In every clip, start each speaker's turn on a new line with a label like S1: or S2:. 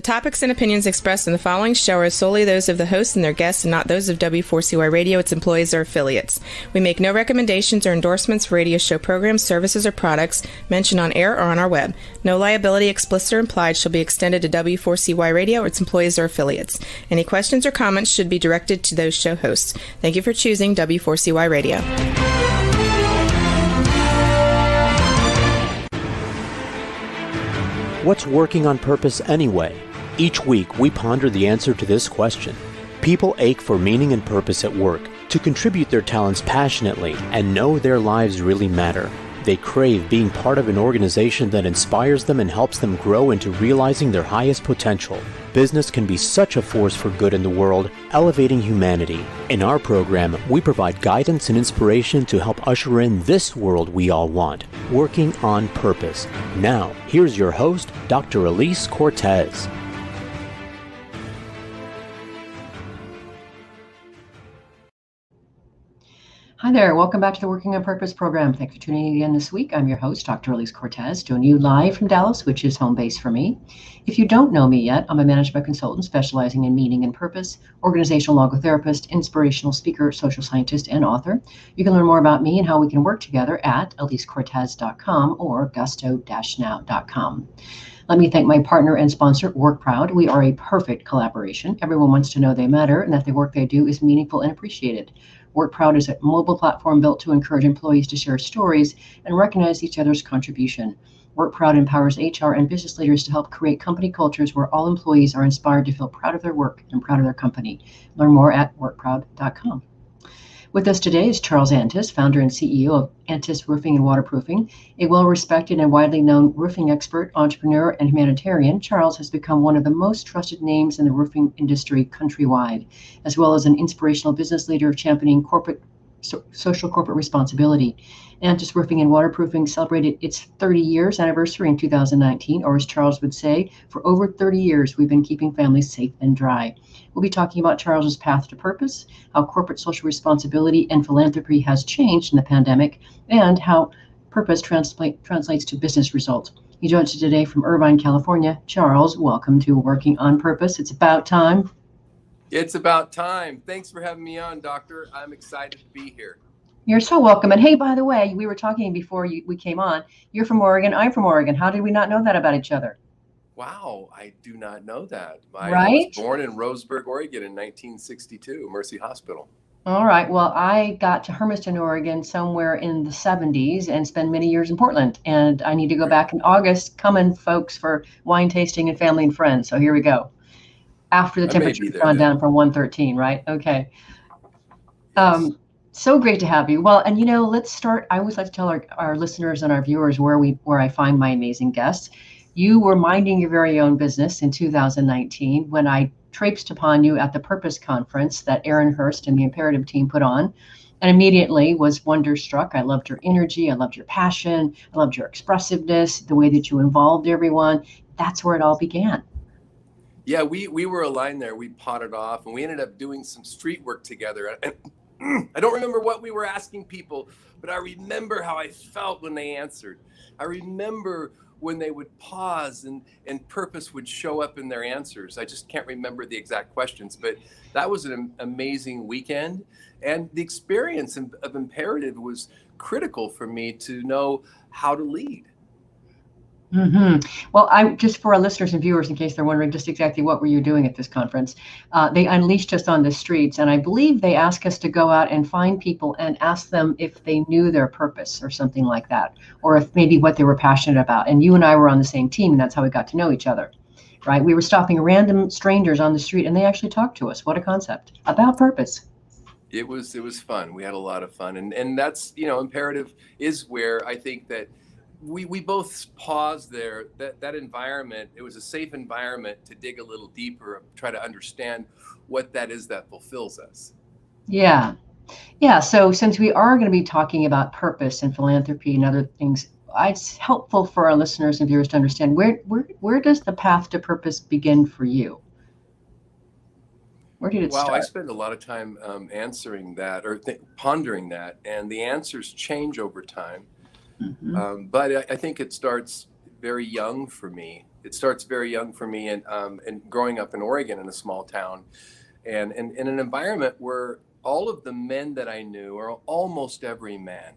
S1: The topics and opinions expressed in the following show are solely those of the host and their guests and not those of W4CY Radio, its employees, or affiliates. We make no recommendations or endorsements for radio show programs, services, or products mentioned on air or on our web. No liability, explicit or implied, shall be extended to W4CY Radio or its employees or affiliates. Any questions or comments should be directed to those show hosts. Thank you for choosing W4CY Radio.
S2: What's working on purpose anyway? Each week, we ponder the answer to this question. People ache for meaning and purpose at work, to contribute their talents passionately and know their lives really matter. They crave being part of an organization that inspires them and helps them grow into realizing their highest potential. Business can be such a force for good in the world, elevating humanity. In our program, we provide guidance and inspiration to help usher in this world we all want, working on purpose. Now, here's your host, Dr. Elise Cortez.
S3: Hi there, welcome back to the Working on Purpose program. Thanks for tuning in again this week. I'm your host, Dr. Elise Cortez, doing you live from Dallas, which is home base for me. If you don't know me yet, I'm a management consultant specializing in meaning and purpose, organizational logotherapist, inspirational speaker, social scientist, and author. You can learn more about me and how we can work together at elisecortez.com or gusto-now.com. Let me thank my partner and sponsor, WorkProud. We are a perfect collaboration. Everyone wants to know they matter and that the work they do is meaningful and appreciated. WorkProud is a mobile platform built to encourage employees to share stories and recognize each other's contribution. WorkProud empowers HR and business leaders to help create company cultures where all employees are inspired to feel proud of their work and proud of their company. Learn more at workproud.com. With us today is Charles Antis, founder and CEO of Antis Roofing and Waterproofing. A well-respected and widely known roofing expert, entrepreneur, and humanitarian, Charles has become one of the most trusted names in the roofing industry countrywide, as well as an inspirational business leader championing social corporate responsibility. Antis Roofing and Waterproofing celebrated its 30 years anniversary in 2019, or as Charles would say, for over 30 years, we've been keeping families safe and dry. We'll be talking about Charles's path to purpose, how corporate social responsibility and philanthropy has changed in the pandemic, and how purpose translates to business results. He joins us today from Irvine, California. Charles, welcome to Working on Purpose. It's about time.
S4: It's about time. Thanks for having me on, Doctor. I'm excited to be here.
S3: You're so welcome. And hey, by the way, we were talking before we came on. You're from Oregon. I'm from Oregon. How did we not know that about each other?
S4: Wow, I do not know that.
S3: Right?
S4: I was born in Roseburg, Oregon in 1962, Mercy Hospital.
S3: All right. Well, I got to Hermiston, Oregon somewhere in the 70s and spent many years in Portland. And I need to go back in August. Coming, folks, for wine tasting and family and friends. So here we go. After the temperature's gone down from 113, right? Okay. So great to have you. Well, and let's start. I always like to tell our listeners and our viewers where I find my amazing guests. You were minding your very own business in 2019 when I traipsed upon you at the Purpose Conference that Aaron Hurst and the Imperative team put on, and immediately was wonderstruck. I loved your energy. I loved your passion. I loved your expressiveness, the way that you involved everyone. That's where it all began.
S4: Yeah, we were aligned there. We potted off and we ended up doing some street work together. And I don't remember what we were asking people, but I remember how I felt when they answered. I remember when they would pause and purpose would show up in their answers. I just can't remember the exact questions, but that was an amazing weekend. And the experience of Imperative was critical for me to know how to lead.
S3: Mm-hmm. Well, just for our listeners and viewers, in case they're wondering just exactly what were you doing at this conference, they unleashed us on the streets, and I believe they asked us to go out and find people and ask them if they knew their purpose or something like that, or if maybe what they were passionate about. And you and I were on the same team, and that's how we got to know each other, right? We were stopping random strangers on the street, and they actually talked to us. What a concept about purpose.
S4: It was fun. We had a lot of fun, and that's Imperative is where I think that we both paused there. That environment, it was a safe environment to dig a little deeper, try to understand what that is that fulfills us.
S3: Yeah. So since we are going to be talking about purpose and philanthropy and other things, it's helpful for our listeners and viewers to understand where does the path to purpose begin for you? Where did it start?
S4: Wow, I spend a lot of time answering that or pondering that, and the answers change over time.
S3: Mm-hmm.
S4: But I think it starts very young for me. It starts very young for me, and growing up in Oregon in a small town, and in an environment where all of the men that I knew, or almost every man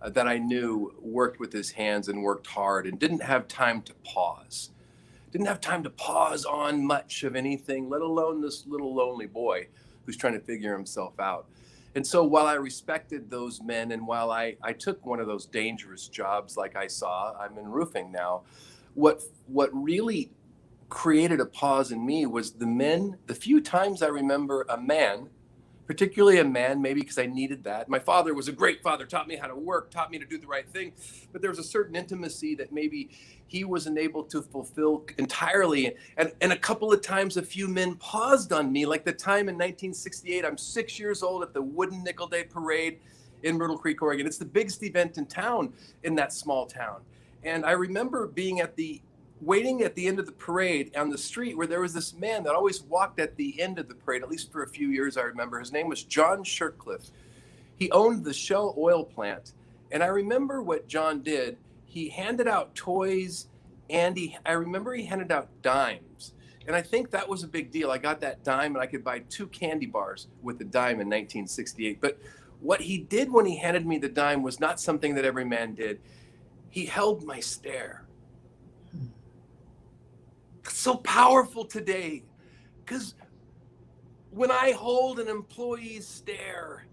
S4: that I knew, worked with his hands and worked hard and didn't have time to pause. Didn't have time to pause on much of anything, let alone this little lonely boy who's trying to figure himself out. And so while I respected those men, and while I took one of those dangerous jobs like I saw, I'm in roofing now, what really created a pause in me was the few times I remember a man, particularly a man, maybe because I needed that. My father was a great father, taught me how to work, taught me to do the right thing. But there was a certain intimacy that maybe he wasn't able to fulfill entirely. And a couple of times, a few men paused on me, like the time in 1968, I'm 6 years old at the Wooden Nickel Day Parade in Myrtle Creek, Oregon. It's the biggest event in town, in that small town. And I remember being waiting at the end of the parade on the street, where there was this man that always walked at the end of the parade, at least for a few years I remember. His name was John Shirtcliffe. He owned the Shell oil plant. And I remember what John did. He handed out toys, and I remember he handed out dimes. And I think that was a big deal. I got that dime, and I could buy 2 candy bars with the dime in 1968. But what he did when he handed me the dime was not something that every man did. He held my stare. So powerful today, because when I hold an employee's stare,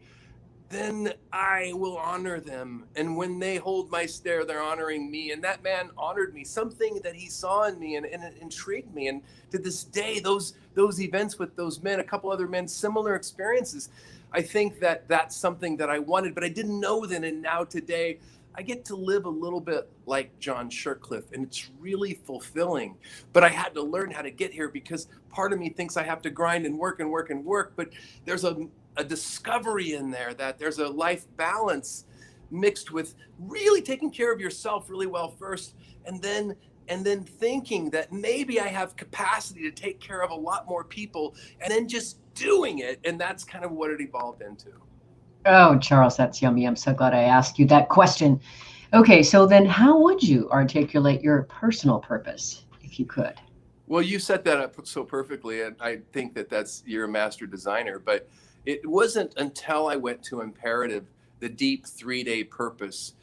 S4: then I will honor them. And when they hold my stare, they're honoring me. And that man honored me, something that he saw in me, and it intrigued me. And to this day, those events with those men, a couple other men, similar experiences, I think that that's something that I wanted, but I didn't know then. And now today, I get to live a little bit like John Shirtcliffe, and it's really fulfilling. But I had to learn how to get here, because part of me thinks I have to grind and work and work and work. But there's a discovery in there that there's a life balance mixed with really taking care of yourself really well first, and then thinking that maybe I have capacity to take care of a lot more people, and then just doing it. And that's kind of what it evolved into.
S3: Oh, Charles, that's yummy. I'm so glad I asked you that question. Okay, so then how would you articulate your personal purpose, if you could?
S4: Well, you set that up so perfectly, and I think that you're a master designer. But it wasn't until I went to Imperative, the deep 3-day purpose,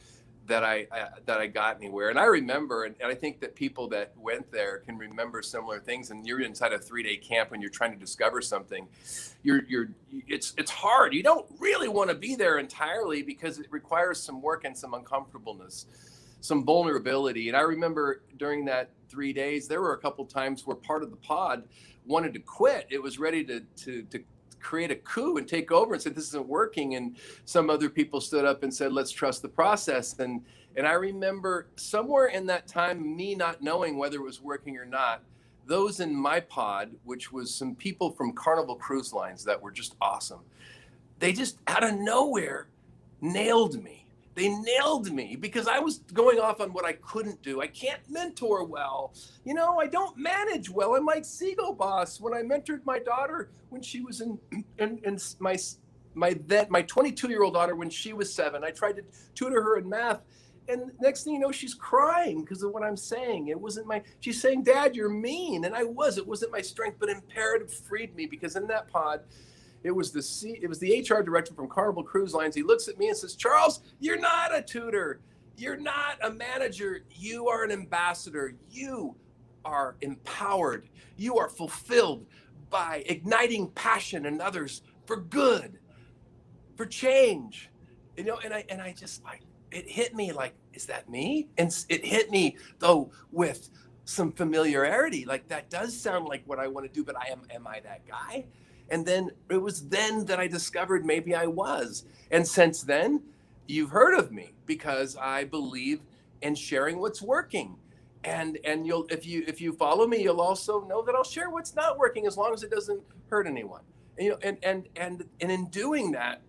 S4: that I got anywhere. And I remember, and I think that people that went there can remember similar things. And you're inside a 3-day camp when you're trying to discover something. It's hard. You don't really want to be there entirely, because it requires some work and some uncomfortableness, some vulnerability. And I remember during that 3 days, there were a couple times where part of the pod wanted to quit. It was ready to create a coup and take over and said, this isn't working. And some other people stood up and said, let's trust the process. And I remember somewhere in that time, me not knowing whether it was working or not, those in my pod, which was some people from Carnival Cruise Lines that were just awesome, they just out of nowhere nailed me. They nailed me, because I was going off on what I couldn't do. I can't mentor well. I don't manage well. I'm like Seagull Boss. When I mentored my daughter when she was in my 22-year-old daughter when she was 7, I tried to tutor her in math. And next thing you know, she's crying because of what I'm saying. She's saying, Dad, you're mean. And it wasn't my strength, but Imperative freed me, because in that pod, it was the HR director from Carnival Cruise Lines. He looks at me and says, Charles, you're not a tutor. You're not a manager. You are an ambassador. You are empowered. You are fulfilled by igniting passion in others for good, for change. And I just it hit me like, is that me? And it hit me though with some familiarity. Like, that does sound like what I want to do, but am I that guy? And then it was then that I discovered maybe I was. And since then, you've heard of me, because I believe in sharing what's working. And you'll, if you follow me, you'll also know that I'll share what's not working, as long as it doesn't hurt anyone. And in doing that,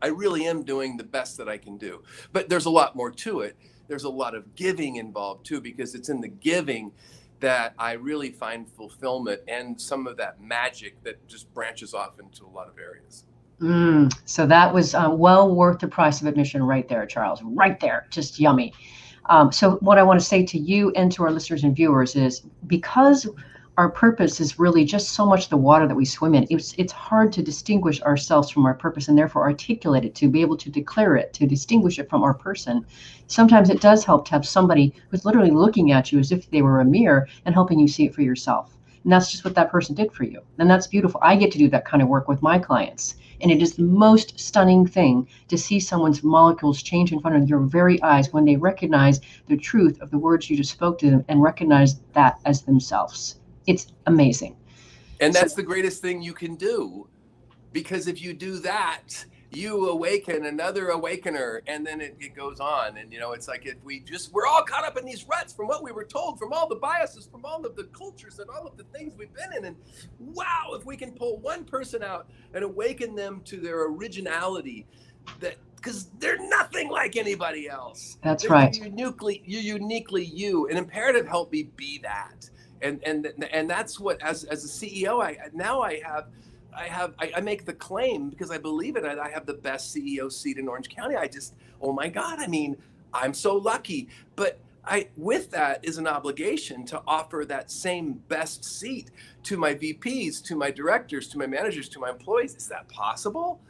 S4: I really am doing the best that I can do. But there's a lot more to it. There's a lot of giving involved too, because it's in the giving that I really find fulfillment and some of that magic that just branches off into a lot of areas.
S3: So that was well worth the price of admission right there, Charles. Right there. Just yummy. So what I want to say to you and to our listeners and viewers is, because our purpose is really just so much the water that we swim in, it's hard to distinguish ourselves from our purpose, and therefore articulate it, to be able to declare it, to distinguish it from our person. Sometimes it does help to have somebody who's literally looking at you as if they were a mirror and helping you see it for yourself. And that's just what that person did for you. And that's beautiful. I get to do that kind of work with my clients. And it is the most stunning thing to see someone's molecules change in front of your very eyes when they recognize the truth of the words you just spoke to them and recognize that as themselves. It's amazing.
S4: And that's the greatest thing you can do, because if you do that, you awaken another awakener, and then it goes on. And, it's like, if we're all caught up in these ruts from what we were told, from all the biases, from all of the cultures and all of the things we've been in. And wow, if we can pull one person out and awaken them to their originality, because they're nothing like anybody else.
S3: That's right.
S4: You're uniquely you. And Imperative helped me be that. And that's what, as a CEO, I make the claim, because I believe it. I have the best CEO seat in Orange County. Oh my God, I'm so lucky. But with that is an obligation to offer that same best seat to my VPs, to my directors, to my managers, to my employees. Is that possible?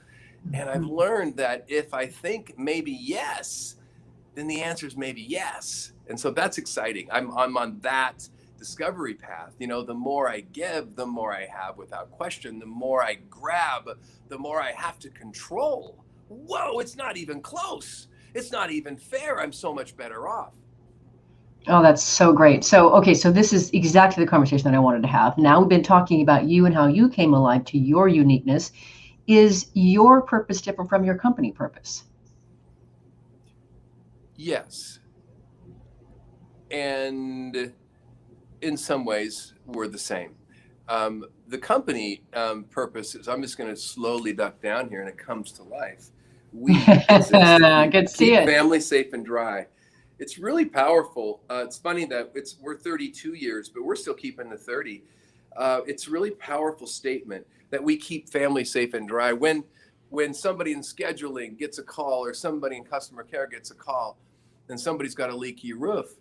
S4: And I've learned that if I think maybe yes, then the answer is maybe yes. And so that's exciting. I'm on that discovery path. The more I give, the more I have without question. The more I grab, the more I have to control. Whoa, it's not even close. It's not even fair. I'm so much better off.
S3: Oh, that's so great. So this is exactly the conversation that I wanted to have. Now we've been talking about you and how you came alive to your uniqueness. Is your purpose different from your company purpose?
S4: Yes. And in some ways, we're the same. The company purpose is, I'm just going to slowly duck down here, and it comes to life. We exist to keep family safe and dry. It's really powerful. It's funny that we're 32 years, but we're still keeping the 30. It's a really powerful statement that we keep family safe and dry. When somebody in scheduling gets a call, or somebody in customer care gets a call, and somebody's got a leaky roof,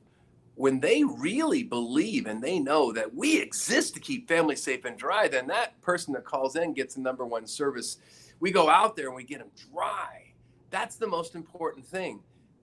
S4: when they really believe and they know that we exist to keep families safe and dry, then that person that calls in gets the number one service. We go out there and we get them dry. That's the most important thing.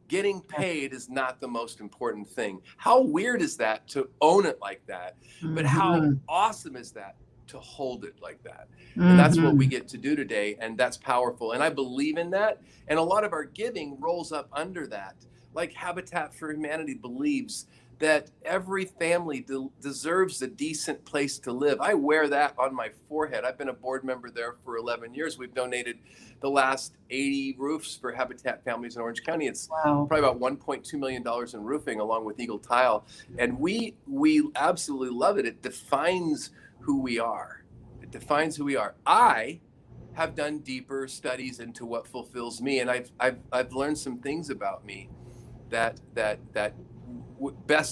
S4: Getting paid is not the most important thing. How weird is that to own it like that? But how awesome is that to hold it like that? And that's what we get to do today. And that's powerful. And I believe in that. And a lot of our giving rolls up under that. Like Habitat for Humanity believes that every family deserves a decent place to live. I wear that on my forehead. I've been a board member there for 11 years. We've donated the last 80 roofs for Habitat families in Orange County. It's probably about $1.2 million in roofing, along with Eagle Tile. And we absolutely love it. It defines who we are. It defines who we are. I have done deeper studies into what fulfills me, and I've learned some things about me that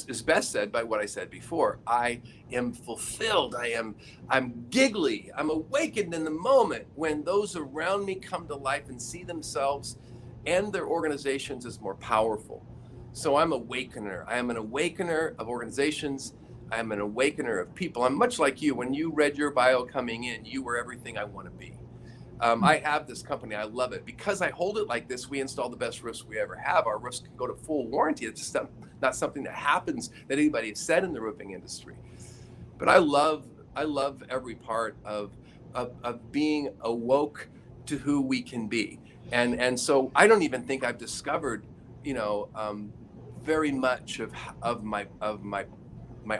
S4: is best said by what I said before. I am fulfilled. I'm giggly. I'm awakened in the moment when those around me come to life and see themselves and their organizations as more powerful. So I'm awakener. I am an awakener of organizations. I am an awakener of people. I'm much like you. When you read your bio coming in, you were everything I want to be. I have this company. I love it. Because I hold it like this, we install the best roofs we ever have. Our roofs can go to full warranty. It's just not something that happens that anybody has said in the roofing industry. But I love every part of being awoke to who we can be. And so I don't even think I've discovered, very much of my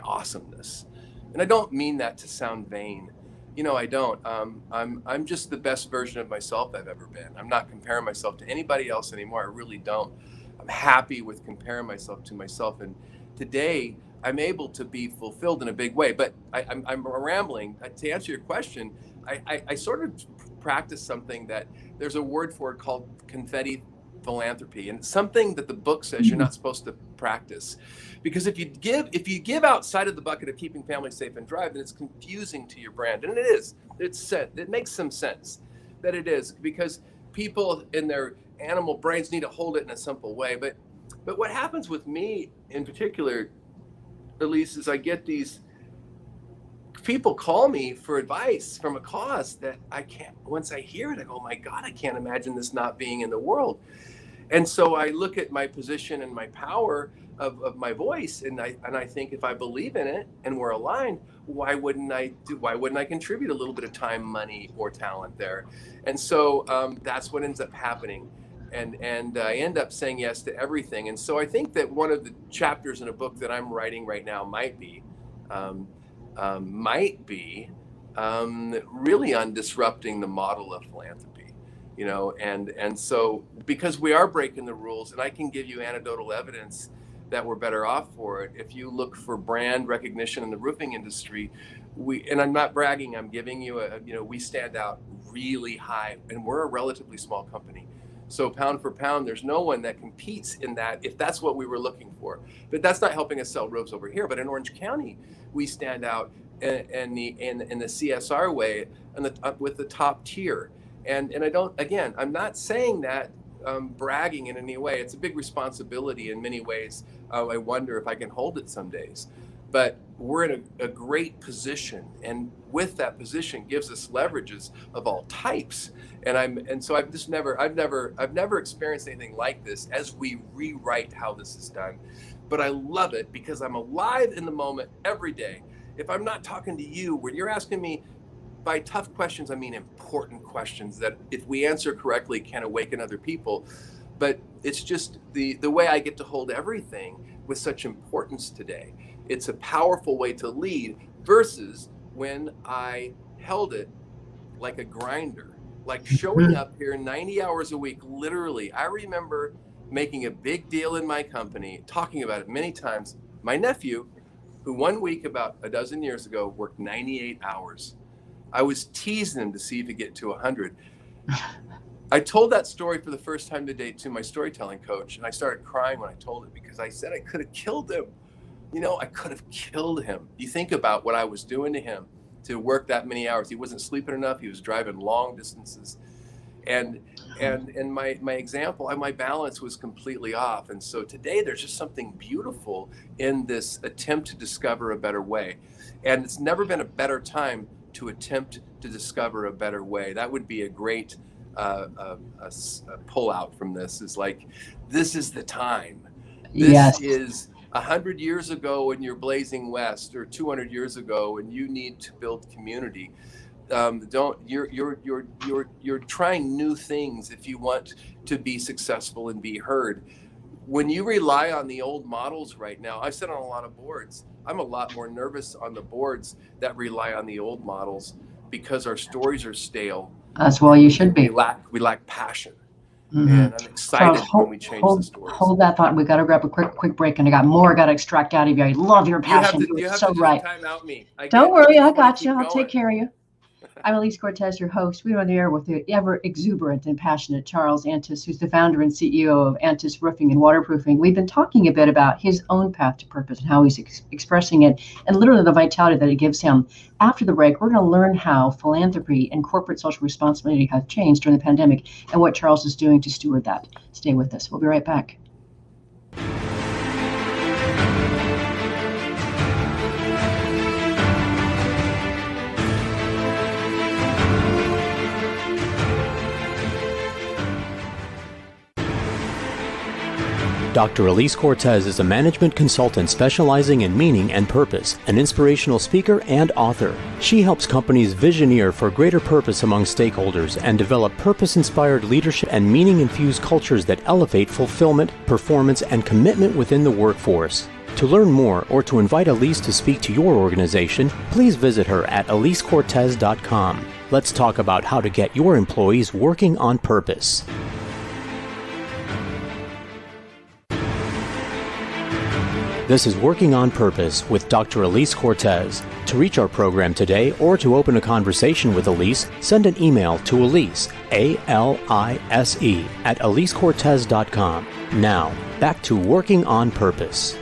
S4: awesomeness. And I don't mean that to sound vain. I don't. I'm just the best version of myself I've ever been. I'm not comparing myself to anybody else anymore. I really don't. I'm happy with comparing myself to myself. And today I'm able to be fulfilled in a big way. But I'm rambling. To answer your question, I sort of practice something that there's a word for it called confetti philanthropy, and it's something that the book says you're not supposed to practice, because if you give outside of the bucket of keeping families safe and dry, then it's confusing to your brand. And it is. It makes some sense that it is, because people in their animal brains need to hold it in a simple way. But But what happens with me in particular, Elise, is I get these people call me for advice from a cause that I can't, once I hear it, I go, oh my God, I can't imagine this not being in the world. And so I look at my position and my power of my voice, and I think if I believe in it and we're aligned, why wouldn't I contribute a little bit of time, money, or talent there? And so that's what ends up happening. And I end up saying yes to everything. And so I think that one of the chapters in a book that I'm writing right now might be really on disrupting the model of philanthropy, and so because we are breaking the rules, and I can give you anecdotal evidence that we're better off for it. If you look for brand recognition in the roofing industry, and I'm not bragging, I'm giving you we stand out really high, and we're a relatively small company. So pound for pound, there's no one that competes in that, if that's what we were looking for. But that's not helping us sell roofs over here. But in Orange County, we stand out in the CSR way, and with the top tier. And I'm not saying that bragging in any way. It's a big responsibility in many ways. I wonder if I can hold it some days. But we're in a great position, and with that position gives us leverages of all types. And so I've never experienced anything like this as we rewrite how this is done. But I love it because I'm alive in the moment every day. If I'm not talking to you, when you're asking me by tough questions, I mean important questions that if we answer correctly can awaken other people. But it's just the way I get to hold everything with such importance today. It's a powerful way to lead versus when I held it like a grinder, like showing up here 90 hours a week, literally. I remember making a big deal in my company, talking about it many times. My nephew, who 1 week about a dozen years ago worked 98 hours. I was teasing him to see if he'd get to 100. I told that story for the first time today to my storytelling coach, and I started crying when I told it because I said I could have killed him. I could have killed him. You think about what I was doing to him to work that many hours. He wasn't sleeping enough. He was driving long distances. And my example, my balance was completely off. And so today there's just something beautiful in this attempt to discover a better way. And it's never been a better time to attempt to discover a better way. That would be a great pull out from this, is like, this is the time. This is 100 years ago in your blazing west, or 200 years ago, and you need to build community. You're trying new things if you want to be successful and be heard. When you rely on the old models right now, I've sat on a lot of boards. I'm a lot more nervous on the boards that rely on the old models because our stories are stale.
S3: That's why you should be.
S4: We lack passion. Mm-hmm. And I'm excited when we change the stories.
S3: Hold that thought. We got to grab a quick break, and I got more got to extract out of you. I love your passion.
S4: You have
S3: so
S4: to
S3: right.
S4: Time out me.
S3: Don't worry, I got you. I'll take care of you. I'm Elise Cortez, your host. We're on the air with the ever exuberant and passionate Charles Antis, who's the founder and CEO of Antis Roofing and Waterproofing. We've been talking a bit about his own path to purpose and how he's expressing it, and literally the vitality that it gives him. After the break, we're going to learn how philanthropy and corporate social responsibility have changed during the pandemic and what Charles is doing to steward that. Stay with us. We'll be right back.
S2: Dr. Elise Cortez is a management consultant specializing in meaning and purpose, an inspirational speaker and author. She helps companies visioneer for greater purpose among stakeholders and develop purpose-inspired leadership and meaning-infused cultures that elevate fulfillment, performance, and commitment within the workforce. To learn more or to invite Elise to speak to your organization, please visit her at elisecortez.com. Let's talk about how to get your employees working on purpose. This is Working on Purpose with Dr. Elise Cortez. To reach our program today or to open a conversation with Elise, send an email to Elise, A-L-I-S-E, at elisecortez.com. Now, back to Working on Purpose.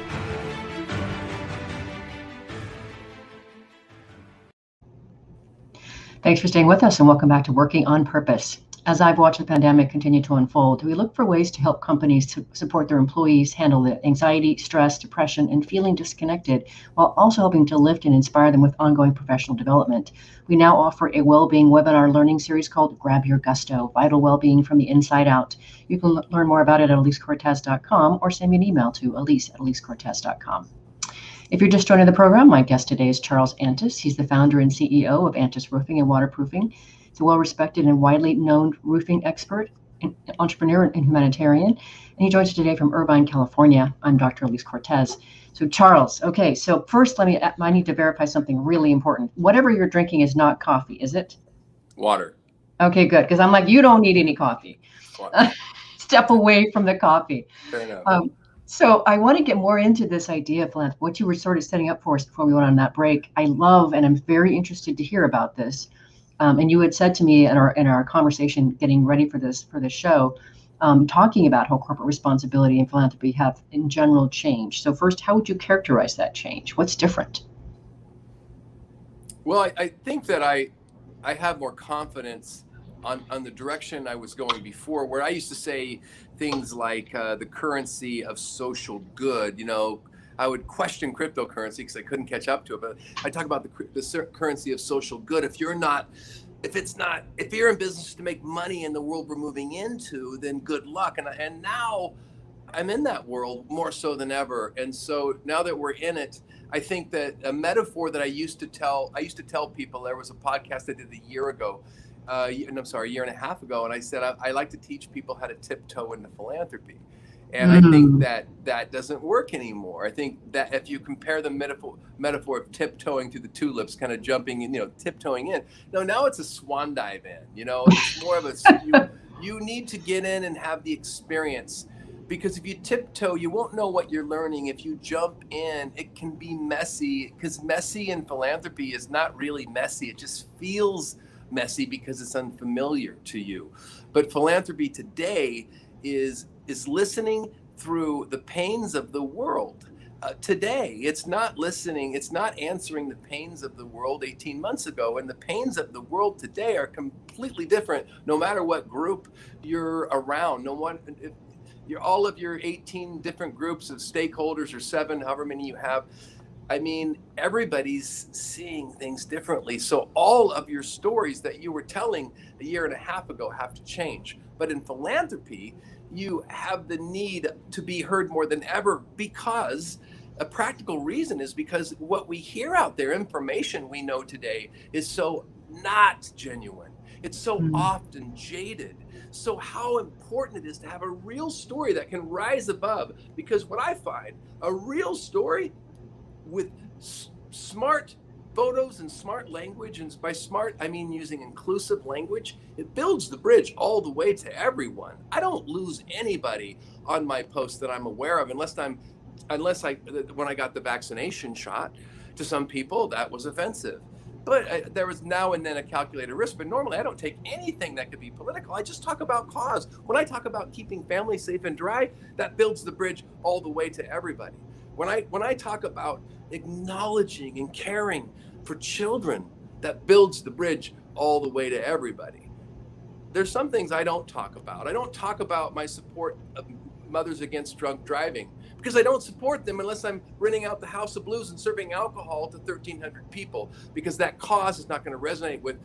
S3: Thanks for staying with us, and welcome back to Working on Purpose. as I've watched the pandemic continue to unfold, we look for ways to help companies to support their employees handle the anxiety, stress, depression, and feeling disconnected, while also helping to lift and inspire them with ongoing professional development. We now offer a well-being webinar learning series called Grab Your Gusto, Vital Wellbeing from the Inside Out. You can learn more about it at EliseCortez.com or send me an email to elise@elisecortez.com. If you're just joining the program, my guest today is Charles Antis. He's the founder and CEO of Antis Roofing and Waterproofing. He's a well-respected and widely known roofing expert, entrepreneur, and humanitarian. And he joins us today from Irvine, California. I'm Dr. Elise Cortez. So Charles, okay, so first I need to verify something really important. Whatever you're drinking is not coffee, is it?
S4: Water.
S3: Okay, good, because I'm like, you don't need any coffee. Step away from the coffee.
S4: Fair enough.
S3: So I want to get more into this idea of philanthropy, what you were sort of setting up for us before we went on that break. I love, and I'm very interested to hear about this. And you had said to me in our conversation, getting ready for this show, talking about how corporate responsibility and philanthropy have in general changed. So first, how would you characterize that change? What's different?
S4: Well, I think that I have more confidence on the direction I was going before, where I used to say things like the currency of social good. I would question cryptocurrency because I couldn't catch up to it, but I talk about the currency of social good. If you're in business to make money in the world we're moving into, then good luck. And now I'm in that world more so than ever. And so now that we're in it, I think that a metaphor that I used to tell people, there was a podcast I did a year and a half ago, and I said I like to teach people how to tiptoe into philanthropy. And I think that doesn't work anymore. I think that if you compare the metaphor of tiptoeing through the tulips, kind of jumping in, tiptoeing in. No, now it's a swan dive in. It's more of you need to get in and have the experience, because if you tiptoe, you won't know what you're learning. If you jump in, it can be messy, because messy in philanthropy is not really messy. It just feels messy because it's unfamiliar to you. But philanthropy today is listening through the pains of the world. Today, it's not answering the pains of the world 18 months ago. And the pains of the world today are completely different, no matter what group you're around. All of your 18 different groups of stakeholders, or 7, however many you have. I mean, everybody's seeing things differently. So all of your stories that you were telling a year and a half ago have to change. But in philanthropy, you have the need to be heard more than ever, because a practical reason is because what we hear out there, information we know today, is so not genuine. It's so often jaded. So how important it is to have a real story that can rise above, because what I find, a real story with smart photos and smart language, and by smart, I mean using inclusive language, it builds the bridge all the way to everyone. I don't lose anybody on my post that I'm aware of, when I got the vaccination shot. To some people, that was offensive. But there was now and then a calculated risk. But normally, I don't take anything that could be political. I just talk about cause. When I talk about keeping families safe and dry, that builds the bridge all the way to everybody. When I talk about acknowledging and caring for children, that builds the bridge all the way to everybody. There's some things I don't talk about. I don't talk about my support of Mothers Against Drunk Driving, because I don't support them unless I'm renting out the House of Blues and serving alcohol to 1,300 people, because that cause is not going to resonate with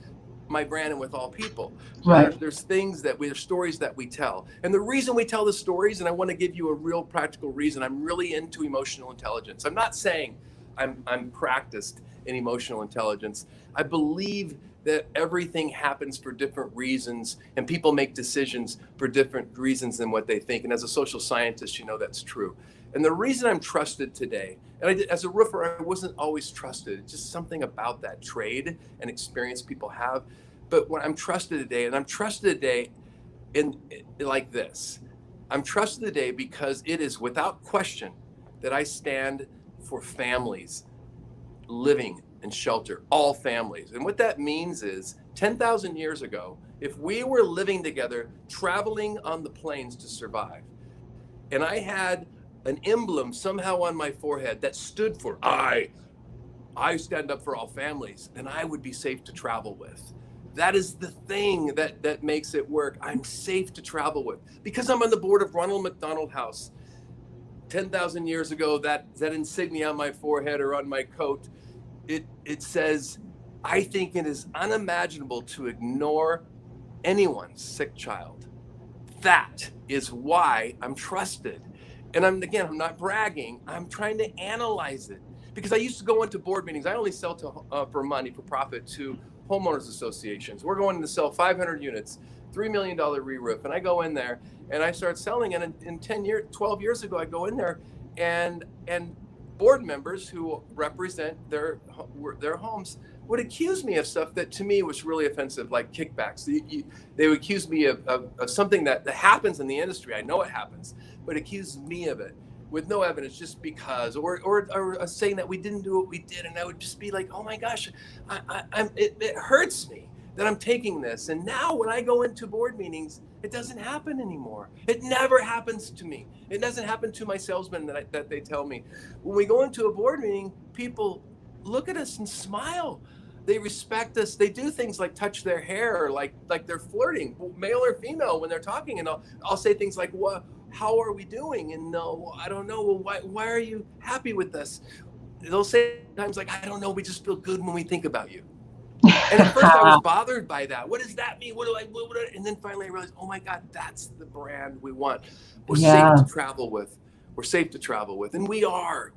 S4: my brand and with all people.
S3: Right.
S4: There's stories that we tell. And the reason we tell the stories, and I want to give you a real practical reason, I'm really into emotional intelligence. I'm not saying I'm practiced in emotional intelligence. I believe that everything happens for different reasons, and people make decisions for different reasons than what they think. And as a social scientist, that's true. And the reason I'm trusted today, and as a roofer, I wasn't always trusted. It's just something about that trade and experience people have. But when I'm trusted today, and I'm trusted today in like this, I'm trusted today because it is without question that I stand for families living in shelter, all families. And what that means is 10,000 years ago, if we were living together, traveling on the plains to survive, and I had an emblem somehow on my forehead that stood for I stand up for all families, then I would be safe to travel with. That is the thing that makes it work. I'm safe to travel with because I'm on the board of Ronald McDonald House. 10,000 years ago, that insignia on my forehead or on my coat, it says, I think it is unimaginable to ignore anyone's sick child. That is why I'm trusted. And I'm not bragging. I'm trying to analyze it because I used to go into board meetings. I only sell for money, for profit, to homeowners associations. We're going to sell 500 units, $3 million re-roof. And I go in there and I start selling. And in 12 years ago, I go in there and board members who represent their homes would accuse me of stuff that to me was really offensive, like kickbacks. They would accuse me of something that happens in the industry. I know it happens, but accuse me of it with no evidence, just because, or saying that we didn't do what we did. And I would just be like, oh my gosh, it hurts me that I'm taking this. And now when I go into board meetings, it doesn't happen anymore. It never happens to me. It doesn't happen to my salesmen that they tell me. When we go into a board meeting, people look at us and smile. They respect us. They do things like touch their hair, or like they're flirting, male or female, when they're talking. And I'll say things like, "What? How are we doing?" And no, I don't know. Well, why are you happy with us? They'll say times like, "I don't know. We just feel good when we think about you." And at first I was bothered by that. What does that mean? What do I? And then finally I realized, oh my God, that's the brand we want. We're safe to travel with. We're safe to travel with, and we are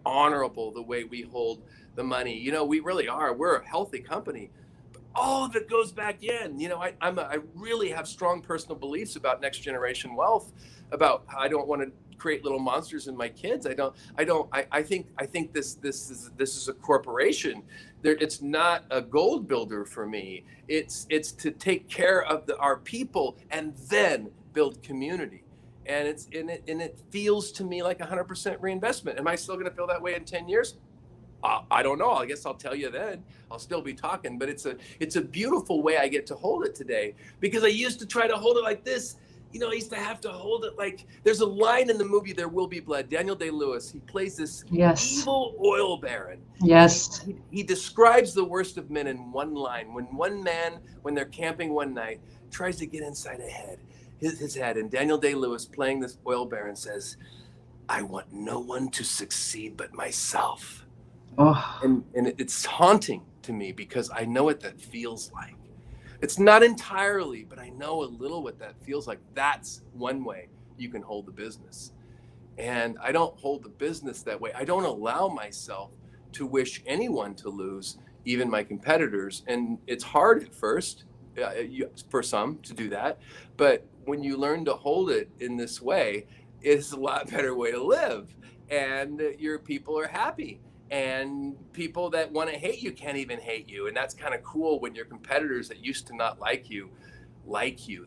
S4: honorable the way we hold the money. We really are. We're a healthy company. But all of it goes back in. I really have strong personal beliefs about next generation wealth, about how I don't want to create little monsters in my kids. I think this is a corporation. It's not a gold builder for me. It's to take care of our people and then build community. And it feels to me like 100% reinvestment. Am I still going to feel that way in 10 years? I don't know. I guess I'll tell you then. I'll still be talking, but it's a beautiful way I get to hold it today, because I used to try to hold it like this. I used to have to hold it like, there's a line in the movie There Will Be Blood. Daniel Day-Lewis, he plays this evil oil baron.
S3: Yes.
S4: He describes the worst of men in one line. When they're camping one night, tries to get inside his head, and Daniel Day-Lewis, playing this oil baron, says, "I want no one to succeed but myself."
S3: Oh.
S4: And it's haunting to me, because I know what that feels like. It's not entirely, but I know a little what that feels like. That's one way you can hold the business. And I don't hold the business that way. I don't allow myself to wish anyone to lose, even my competitors. And it's hard at first for some to do that. But when you learn to hold it in this way, it's a lot better way to live. And your people are happy. And people that want to hate you can't even hate you. And that's kind of cool when your competitors that used to not like you.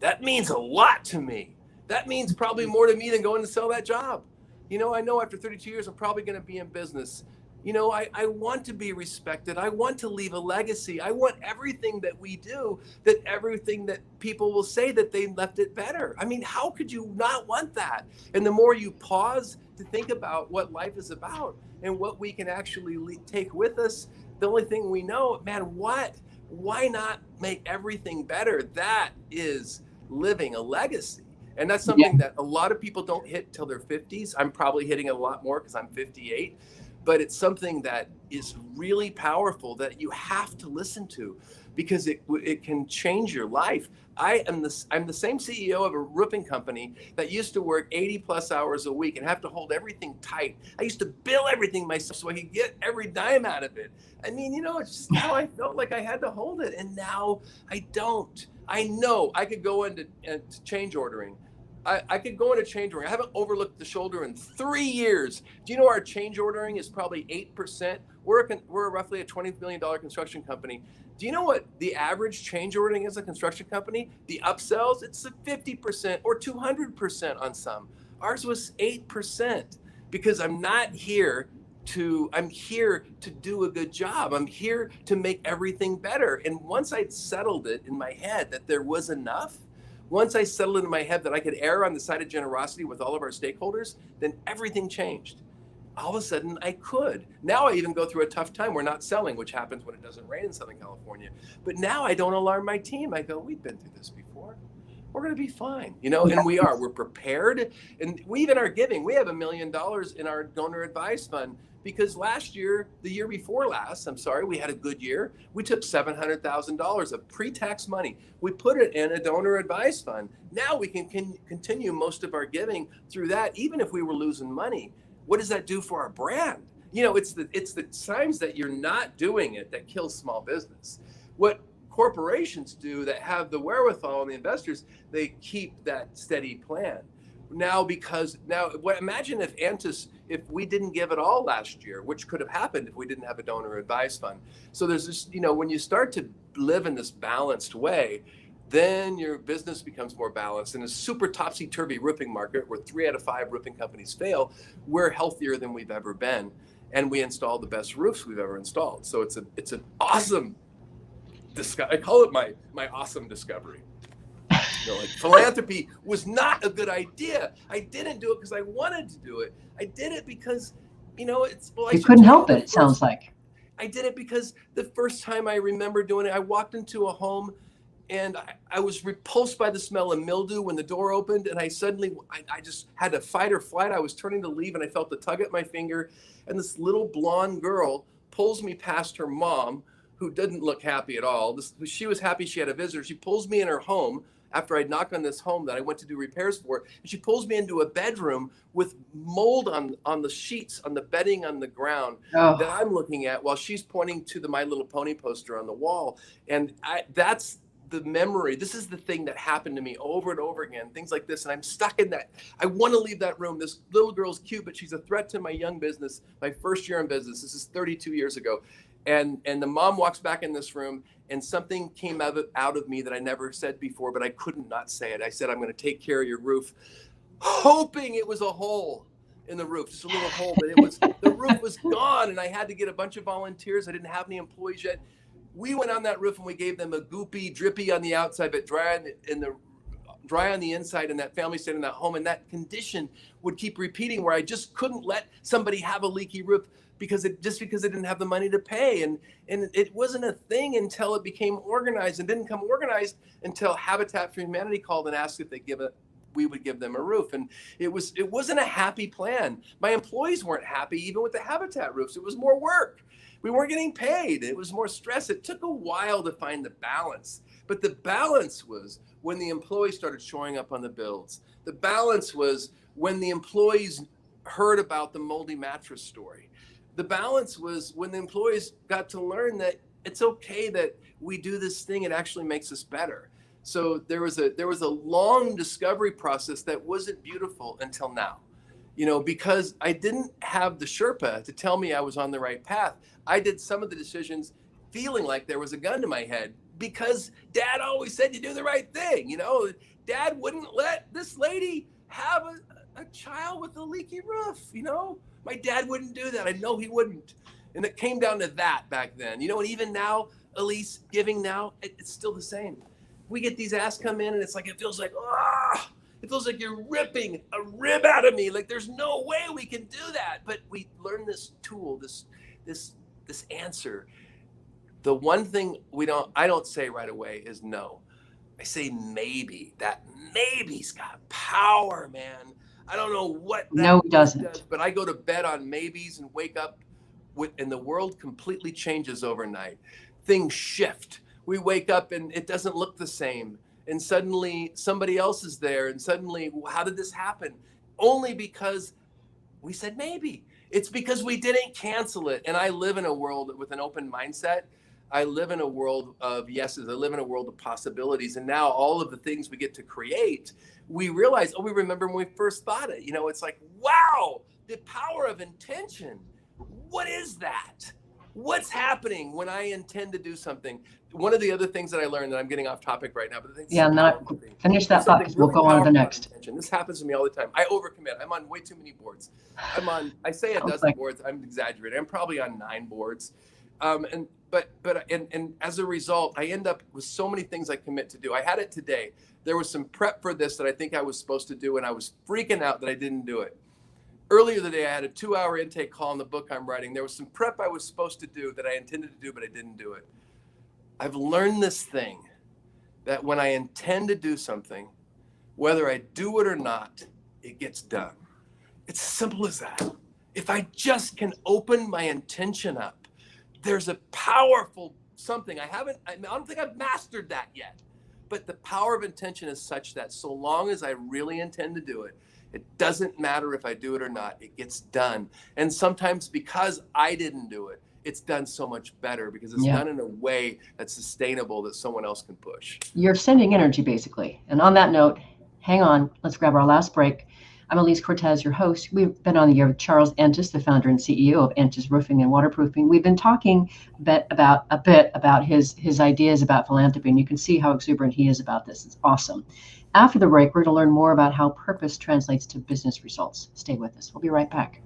S4: That means a lot to me. That means probably more to me than going to sell that job. I know after 32 years, I'm probably going to be in business. I want to be respected. I want to leave a legacy. I want everything that we do, everything that people will say that they left it better. I mean, how could you not want that? And the more you pause to think about what life is about and what we can actually take with us, the only thing we know, man, why not make everything better? That is living a legacy. And that's something that a lot of people don't hit till their 50s. I'm probably hitting it a lot more because I'm 58. But it's something that is really powerful that you have to listen to, because it can change your life. I'm the same CEO of a roofing company that used to work 80 plus hours a week and have to hold everything tight. I used to bill everything myself so I could get every dime out of it. I mean, it's just how I felt like I had to hold it. And now I don't. I know I could go into change ordering. I could go into change ordering. I haven't overlooked the shoulder in 3 years. Do you know our change ordering is probably 8%? We're roughly a $20 million construction company. Do you know what the average change ordering is a construction company? The upsells, it's a 50% or 200% on some. Ours was 8%, because I'm here to do a good job. I'm here to make everything better. And once I'd settled it in my head that there was enough, once I settled in my head that I could err on the side of generosity with all of our stakeholders, then everything changed. all of a sudden I could. Now I even go through a tough time. We're not selling, which happens when it doesn't rain in Southern California. But now I don't alarm my team. I go, we've been through this before. We're going to be fine, you know, and we are. We're prepared. And we even are giving. We have $1 million in our donor advised fund because last year, the year before last, we had a good year. We took $700,000 of pre-tax money. We put it in a donor advised fund. Now we can continue most of our giving through that, even if we were losing money. What does that do for our brand? You know, it's the signs that you're not doing it that kills small business. What corporations do that have the wherewithal and the investors, they keep that steady plan. Imagine if we didn't give it all last year, which could have happened if we didn't have a donor advised fund. So there's this, you know, when you start to live in this balanced way, then your business becomes more balanced. In a super topsy-turvy roofing market where 3 out of 5 roofing companies fail, we're healthier than we've ever been. And we install the best roofs we've ever installed. So it's an awesome I call it my awesome discovery. You know, like philanthropy was not a good idea. I didn't do it because I wanted to do it. I did it because, you know,
S3: you couldn't help it. It sounds like
S4: I did it because the first time I remember doing it, I walked into a home and I was repulsed by the smell of mildew when the door opened, and I just had a fight or flight. I was turning to leave and I felt the tug at my finger, and this little blonde girl pulls me past her mom, who didn't look happy at all. She was happy she had a visitor. She pulls me in her home after I'd knocked on this home that I went to do repairs for, and she pulls me into a bedroom with mold on the sheets, on the bedding on the ground that I'm looking at while she's pointing to the My Little Pony poster on the wall. And that's the memory. This is the thing that happened to me over and over again, things like this. And I'm stuck in that. I want to leave that room. This little girl's cute, but she's a threat to my young business, my first year in business. This is 32 years ago. And the mom walks back in this room, and something came out of me that I never said before, but I couldn't not say it. I said, I'm going to take care of your roof, hoping it was a hole in the roof, just a little hole, but the roof was gone, and I had to get a bunch of volunteers. I didn't have any employees yet. We went on that roof and we gave them a goopy, drippy on the outside, but dry on the inside, and that family stayed in that home. And that condition would keep repeating where I just couldn't let somebody have a leaky roof because they didn't have the money to pay. And it wasn't a thing until it became organized, and didn't come organized until Habitat for Humanity called and asked if we would give them a roof. And it wasn't a happy plan. My employees weren't happy even with the Habitat roofs. It was more work. We weren't getting paid. It was more stress. It took a while to find the balance. But the balance was when the employees started showing up on the builds. The balance was when the employees heard about the moldy mattress story. The balance was when the employees got to learn that it's okay that we do this thing. It actually makes us better. So there was a long discovery process that wasn't beautiful until now. You know, because I didn't have the Sherpa to tell me I was on the right path. I did some of the decisions feeling like there was a gun to my head because Dad always said you do the right thing. You know, Dad wouldn't let this lady have a child with a leaky roof. You know, my dad wouldn't do that. I know he wouldn't. And it came down to that back then. You know, and even now, Elise, giving now, it's still the same. We get these asks come in and it's like, it feels like, it feels like you're ripping a rib out of me. Like there's no way we can do that. But we learn this tool, this answer. The one thing I don't say right away is no. I say maybe. That maybe's got power, man. I don't know what that
S3: no, it doesn't.
S4: Does, but I go to bed on maybes and wake up and the world completely changes overnight. Things shift. We wake up and it doesn't look the same. And suddenly somebody else is there. And suddenly, how did this happen? Only because we said maybe. It's because we didn't cancel it. And I live in a world with an open mindset. I live in a world of yeses. I live in a world of possibilities. And now all of the things we get to create, we realize, we remember when we first thought it. You know, it's like, wow, the power of intention. What is that? What's happening when I intend to do something? One of the other things that I learned, that I'm getting off topic right now, but
S3: finish that thought because we'll go on to the next.
S4: This happens to me all the time. I overcommit. I'm on way too many boards. I say a dozen boards. I'm exaggerating. I'm probably on 9 boards. And as a result, I end up with so many things I commit to do. I had it today. There was some prep for this that I think I was supposed to do, and I was freaking out that I didn't do it. Earlier today, I had a 2-hour intake call on the book I'm writing. There was some prep I was supposed to do that I intended to do, but I didn't do it. I've learned this thing that when I intend to do something, whether I do it or not, it gets done. It's as simple as that. If I just can open my intention up, there's a powerful something. I don't think I've mastered that yet, but the power of intention is such that so long as I really intend to do it, it doesn't matter if I do it or not, it gets done. And sometimes because I didn't do it, it's done so much better because it's done in a way that's sustainable that someone else can push.
S3: You're sending energy, basically. And on that note, hang on, let's grab our last break. I'm Elise Cortez, your host. We've been on the air with Charles Antis, the founder and CEO of Antis Roofing and Waterproofing. We've been talking a bit about his ideas about philanthropy, and you can see how exuberant he is about this. It's awesome. After the break, we're going to learn more about how purpose translates to business results. Stay with us. We'll be right back.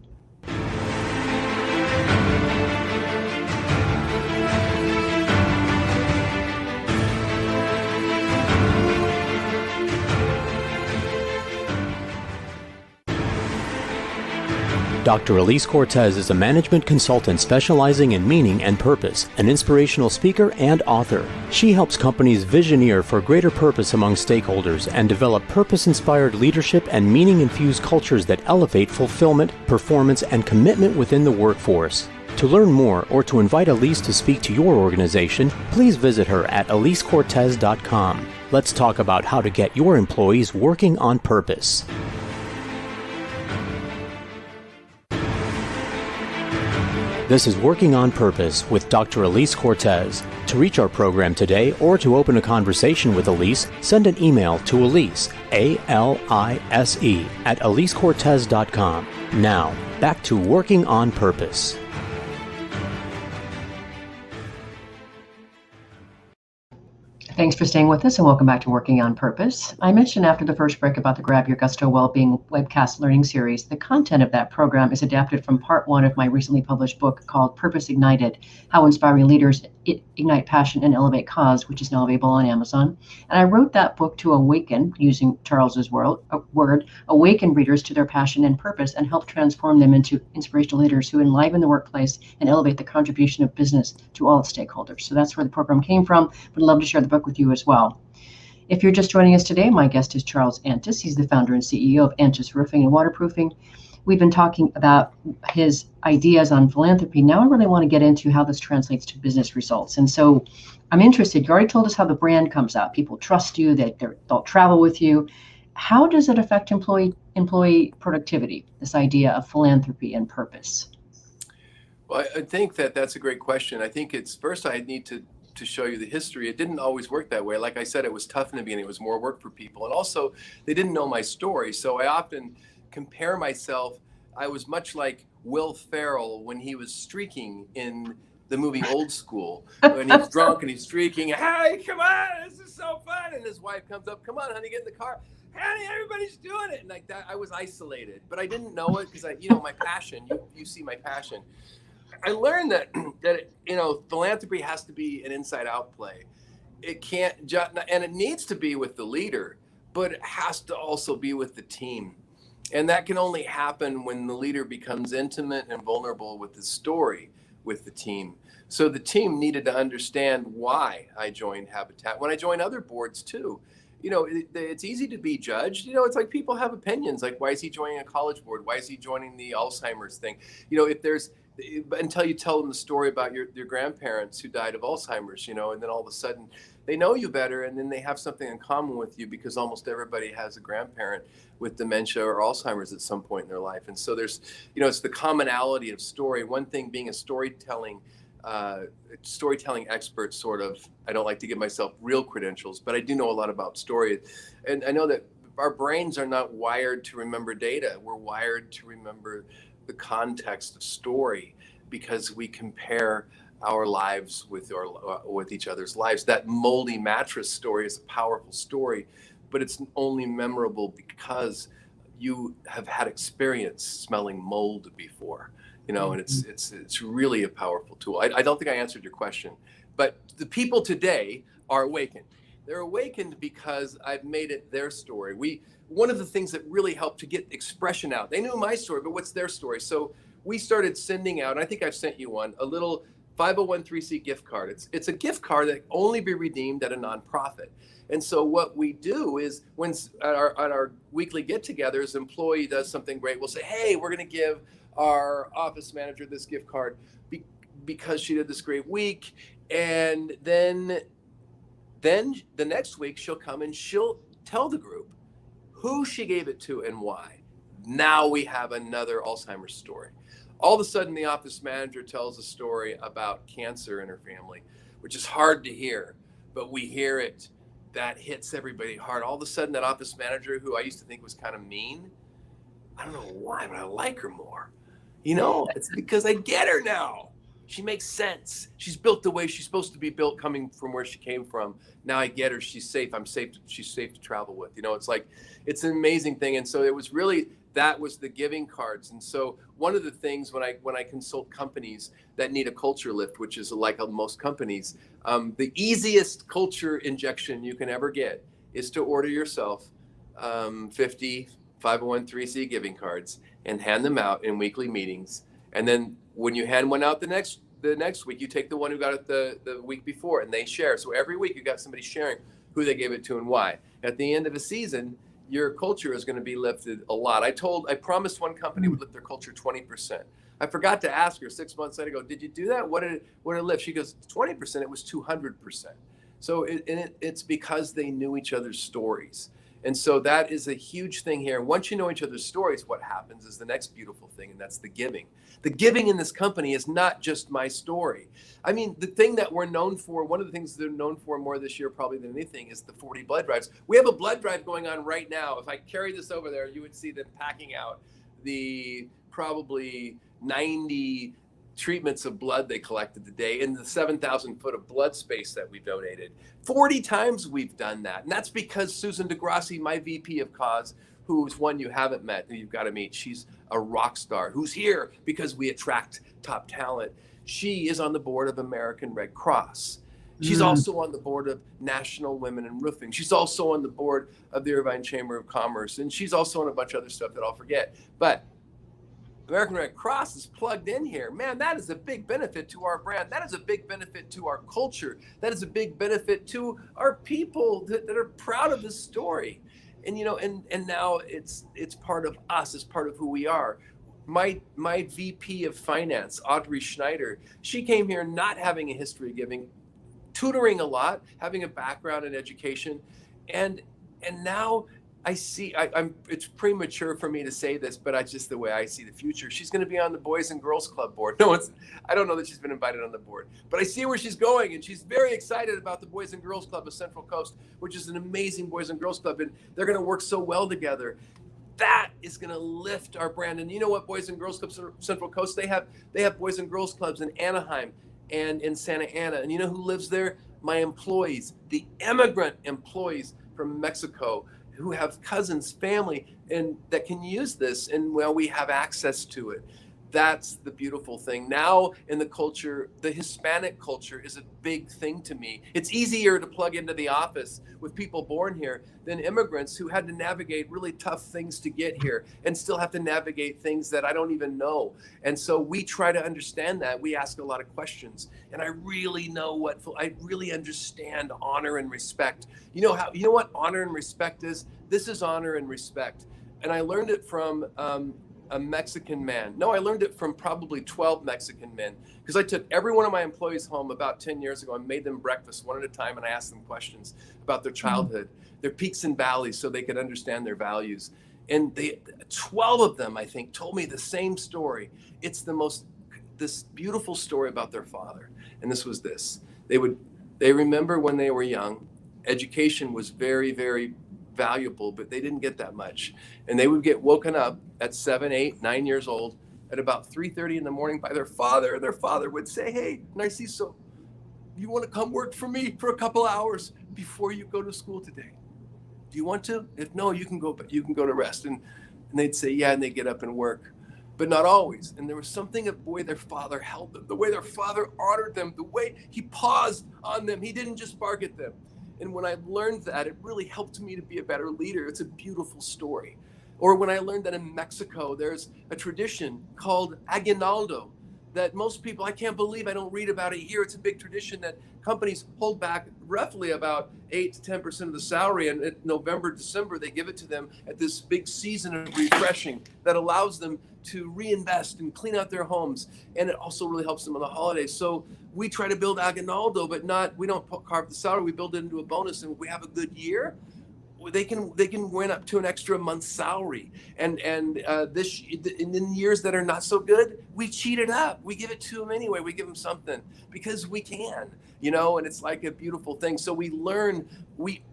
S2: Dr. Elise Cortez is a management consultant specializing in meaning and purpose, an inspirational speaker and author. She helps companies visioneer for greater purpose among stakeholders and develop purpose-inspired leadership and meaning-infused cultures that elevate fulfillment, performance, and commitment within the workforce. To learn more or to invite Elise to speak to your organization, please visit her at elisecortez.com. Let's talk about how to get your employees working on purpose. This is Working on Purpose with Dr. Elise Cortez. To reach our program today or to open a conversation with Elise, send an email to Elise, A-L-I-S-E, at elisecortez.com. Now, back to Working on Purpose.
S3: Thanks for staying with us and welcome back to Working on Purpose. I mentioned after the first break about the Grab Your Gusto Wellbeing webcast learning series. The content of that program is adapted from part 1 of my recently published book called Purpose Ignited, How Inspiring Leaders Ignite Passion and Elevate Cause, which is now available on Amazon. And I wrote that book to awaken, using Charles's word, awaken readers to their passion and purpose and help transform them into inspirational leaders who enliven the workplace and elevate the contribution of business to all its stakeholders. So that's where the program came from. Would love to share the book with you as well. If you're just joining us today, my guest is Charles Antis. He's the founder and CEO of Antis Roofing and Waterproofing. We've been talking about his ideas on philanthropy. Now I really want to get into how this translates to business results. And so I'm interested. You already told us how the brand comes out. People trust you, they'll travel with you. How does it affect employee productivity, this idea of philanthropy and purpose?
S4: Well, I think that's a great question. I think it's first I need to show you the history. It didn't always work that way. Like I said, it was tough in the beginning. It was more work for people. And also, they didn't know my story. So I often compare myself. I was much like Will Ferrell when he was streaking in the movie Old School. When he's drunk and he's streaking, hey, come on, this is so fun. And his wife comes up, come on, honey, get in the car. Honey, everybody's doing it. And like that, I was isolated. But I didn't know it because my passion, you see my passion. I learned that philanthropy has to be an inside-out play. It can't and it needs to be with the leader, but it has to also be with the team. And that can only happen when the leader becomes intimate and vulnerable with the story with the team. So the team needed to understand why I joined Habitat. When I joined other boards too, it's easy to be judged. It's like people have opinions. Like, why is he joining a college board? Why is he joining the Alzheimer's thing? Until you tell them the story about your grandparents who died of Alzheimer's, and then all of a sudden they know you better, and then they have something in common with you because almost everybody has a grandparent with dementia or Alzheimer's at some point in their life. And so there's, it's the commonality of story. One thing being a storytelling expert, sort of. I don't like to give myself real credentials, but I do know a lot about story. And I know that our brains are not wired to remember data. We're wired to remember the context of story because we compare our lives with each other's lives. That moldy mattress story is a powerful story, but it's only memorable because you have had experience smelling mold before, and it's really a powerful tool. I don't think I answered your question, but the people today are awakened. They're awakened because I've made it their story. One of the things that really helped to get expression out, they knew my story, but what's their story? So we started sending out, and I think I've sent you one, a little 501c gift card. It's a gift card that can only be redeemed at a nonprofit. And so what we do is when at our weekly get-togethers, employee does something great, we'll say, hey, we're going to give our office manager this gift card because she did this great week. And then the next week she'll come and she'll tell the group who she gave it to and why. Now we have another Alzheimer's story. All of a sudden the office manager tells a story about cancer in her family, which is hard to hear, but we hear it. That hits everybody hard. All of a sudden that office manager who I used to think was kind of mean, I don't know why, but I like her more. It's because I get her now. She makes sense. She's built the way she's supposed to be built, coming from where she came from. Now I get her. She's safe. She's safe to travel with. It's like, it's an amazing thing. And so it was really, that was the giving cards. And so one of the things when I consult companies that need a culture lift, which is like most companies, the easiest culture injection you can ever get is to order yourself 50 501c giving cards and hand them out in weekly meetings. And then when you hand one out the next week, you take the one who got it the week before and they share. So every week you got somebody sharing who they gave it to and why. At the end of a season, your culture is going to be lifted a lot. I promised one company would lift their culture 20%. I forgot to ask her 6 months later, did you do that? What did it lift? She goes, 20%, it was 200%. So it's because they knew each other's stories. And so that is a huge thing here. Once you know each other's stories, what happens is the next beautiful thing, and that's the giving. The giving in this company is not just my story. I mean, the thing that we're known for, one of the things they're known for more this year probably than anything is the 40 blood drives. We have a blood drive going on right now. If I carry this over there, you would see them packing out the probably 90 treatments of blood they collected today in the 7,000 foot of blood space that we donated. 40 times we've done that. And that's because Susan DeGrassi, my VP of Cause, who's one you haven't met, who you've got to meet. She's a rock star who's here because we attract top talent. She is on the board of American Red Cross. She's also on the board of National Women in Roofing. She's also on the board of the Irvine Chamber of Commerce. And she's also on a bunch of other stuff that I'll forget. But American Red Cross is plugged in here. Man, that is a big benefit to our brand. That is a big benefit to our culture. That is a big benefit to our people that are proud of this story. And and now it's part of us, it's part of who we are. My VP of Finance, Audrey Schneider, she came here not having a history of giving, tutoring a lot, having a background in education, and now I see, it's premature for me to say this, but just the way I see the future. She's going to be on the Boys and Girls Club board. No, I don't know that she's been invited on the board, but I see where she's going, and she's very excited about the Boys and Girls Club of Central Coast, which is an amazing Boys and Girls Club, and they're going to work so well together. That is going to lift our brand. And you know what, Boys and Girls Clubs of Central Coast, they have Boys and Girls Clubs in Anaheim and in Santa Ana. And you know who lives there? My employees, the immigrant employees from Mexico, who have cousins, family, and that can use this, and we have access to it. That's the beautiful thing. Now in the culture, the Hispanic culture is a big thing to me. It's easier to plug into the office with people born here than immigrants who had to navigate really tough things to get here and still have to navigate things that I don't even know. And so we try to understand that. We ask a lot of questions, and I really understand honor and respect. You know what honor and respect is? This is honor and respect. And I learned it from a Mexican man. No, I learned it from probably 12 Mexican men, because I took every one of my employees home about 10 years ago and made them breakfast one at a time, and I asked them questions about their childhood, their peaks and valleys, so they could understand their values. And 12 of them, I think, told me the same story. It's this beautiful story about their father. And this was this. They remember when they were young, education was very, very valuable, but they didn't get that much. And they would get woken up at 7, 8, 9 years old at about 3:30 in the morning by their father. And their father would say, "Hey, Narciso, you want to come work for me for a couple hours before you go to school today? Do you want to? If no, you can go to rest." And they'd say, "Yeah," and they'd get up and work. But not always. And there was something of the way their father held them, the way their father honored them, the way he paused on them. He didn't just bark at them. And when I learned that, it really helped me to be a better leader. It's a beautiful story. Or when I learned that in Mexico, there's a tradition called aguinaldo that most people, I can't believe I don't read about it here. It's a big tradition that companies hold back roughly about 8 to 10% of the salary. And in November, December, they give it to them at this big season of refreshing that allows them to reinvest and clean out their homes. And it also really helps them on the holidays. So we try to build aguinaldo, but we don't carve the salary. We build it into a bonus. And if we have a good year, they can win up to an extra month's salary. And in years that are not so good, we cheat it up. We give it to them anyway. We give them something because we can, and it's like a beautiful thing. So we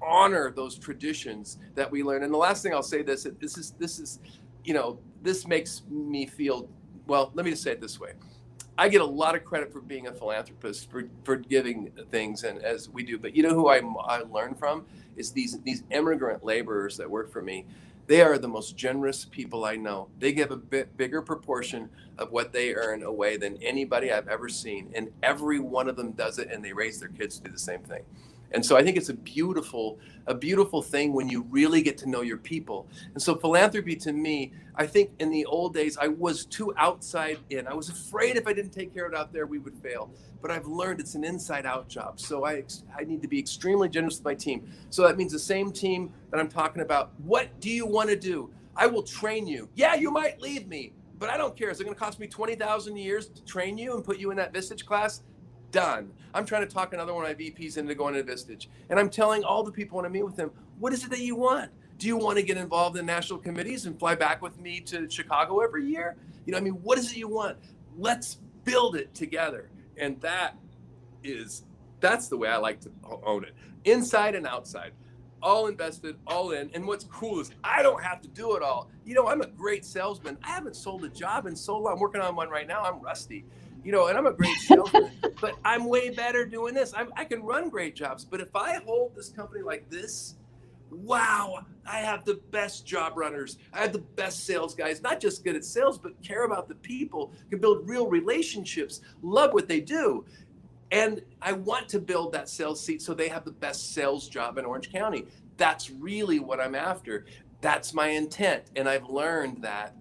S4: honor those traditions that we learn. And the last thing I'll say this makes me feel, well, let me just say it this way. I get a lot of credit for being a philanthropist, for giving things, and as we do. But who I learn from is these immigrant laborers that work for me. They are the most generous people I know. They give a bit bigger proportion of what they earn away than anybody I've ever seen. And every one of them does it, and they raise their kids to do the same thing. And so I think it's a beautiful thing when you really get to know your people. And so philanthropy to me, I think in the old days, I was too outside in. I was afraid if I didn't take care of it out there, we would fail. But I've learned it's an inside out job. So I need to be extremely generous with my team. So that means the same team that I'm talking about. What do you want to do? I will train you. Yeah, you might leave me, but I don't care. Is it going to cost me 20,000 years to train you and put you in that Vistage class? Done. I'm trying to talk another one of my VPs into going to Vistage. And I'm telling all the people when I meet with them, what is it that you want? Do you want to get involved in national committees and fly back with me to Chicago every year? What is it you want? Let's build it together. And that's the way I like to own it. Inside and outside. All invested, all in. And what's cool is I don't have to do it all. I'm a great salesman. I haven't sold a job in so long. I'm working on one right now. I'm rusty. And I'm a great salesman, but I'm way better doing this. I can run great jobs, but if I hold this company like this, wow, I have the best job runners. I have the best sales guys, not just good at sales, but care about the people, can build real relationships, love what they do. And I want to build that sales seat so they have the best sales job in Orange County. That's really what I'm after. That's my intent. And I've learned that,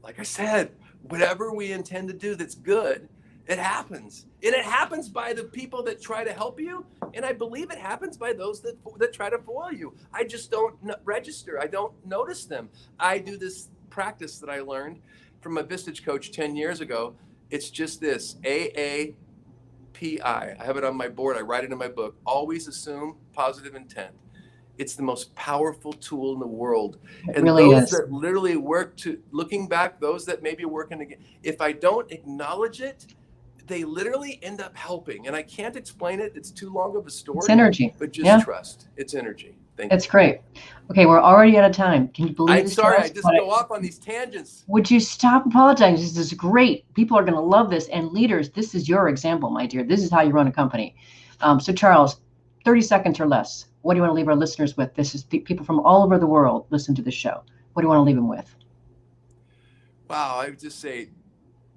S4: like I said, whatever we intend to do that's good, it happens. And it happens by the people that try to help you. And I believe it happens by those that try to foil you. I just don't register. I don't notice them. I do this practice that I learned from a Vistage coach 10 years ago. It's just this, AAPI. I have it on my board. I write it in my book. Always assume positive intent. It's the most powerful tool in the world. And really those that literally work to, looking back, those that maybe are working again, if I don't acknowledge it, they literally end up helping. And I can't explain it. It's too long of a story.
S3: It's energy.
S4: But just trust. It's energy. Thank you.
S3: That's great. Okay, we're already out of time. Can you believe
S4: I'm sorry, I just go off on these tangents.
S3: Would you stop apologizing? This is great. People are going to love this. And leaders, this is your example, my dear. This is how you run a company. So Charles, 30 seconds or less. What do you want to leave our listeners with? This is people from all over the world listen to the show. What do you want to leave them with?
S4: Wow, I would just say,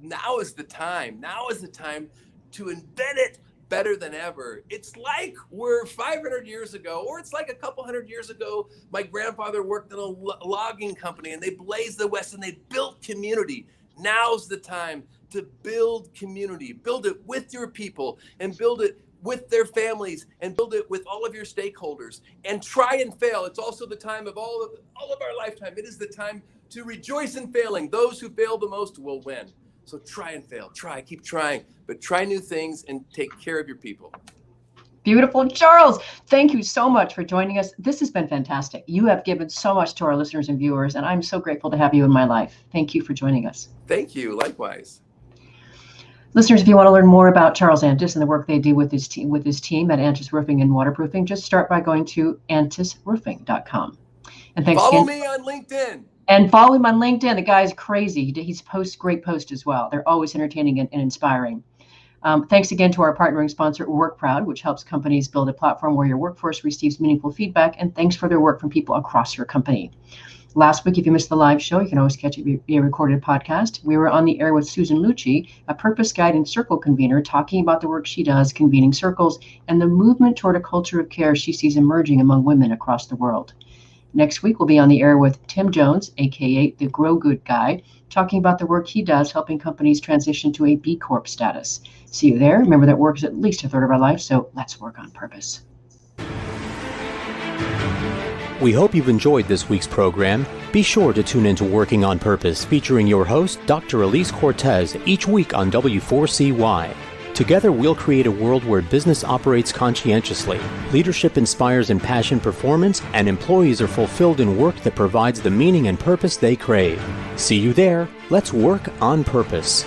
S4: now is the time. Now is the time to invent it better than ever. It's like we're 500 years ago, or it's like a couple hundred years ago. My grandfather worked in a logging company and they blazed the West and they built community. Now's the time to build community, build it with your people and build it with their families and build it with all of your stakeholders and try and fail. It's also the time of all of our lifetime. It is the time to rejoice in failing. Those who fail the most will win. So try and fail, keep trying, but try new things and take care of your people.
S3: Beautiful. Charles, thank you so much for joining us. This has been fantastic. You have given so much to our listeners and viewers, and I'm so grateful to have you in my life. Thank you for joining us.
S4: Thank you. Likewise.
S3: Listeners, if you want to learn more about Charles Antis and the work they do with his team at Antis Roofing and Waterproofing, just start by going to antisroofing.com. And thanks
S4: Follow
S3: again.
S4: me on LinkedIn.
S3: And follow him on LinkedIn. The guy's crazy. He's posts great posts as well. They're always entertaining and inspiring. Thanks again to our partnering sponsor, WorkProud, which helps companies build a platform where your workforce receives meaningful feedback. And thanks for their work from people across your company. Last week, if you missed the live show, you can always catch it via recorded podcast. We were on the air with Susan Lucci, a purpose guide and circle convener, talking about the work she does convening circles and the movement toward a culture of care she sees emerging among women across the world. Next week, we'll be on the air with Tim Jones, aka the Grow Good Guy, talking about the work he does helping companies transition to a B Corp status. See you there. Remember that work is at least a third of our life, so let's work on purpose.
S2: We hope you've enjoyed this week's program. Be sure to tune into Working on Purpose, featuring your host, Dr. Elise Cortez, each week on W4CY. Together, we'll create a world where business operates conscientiously, leadership inspires impassioned performance, and employees are fulfilled in work that provides the meaning and purpose they crave. See you there. Let's work on purpose.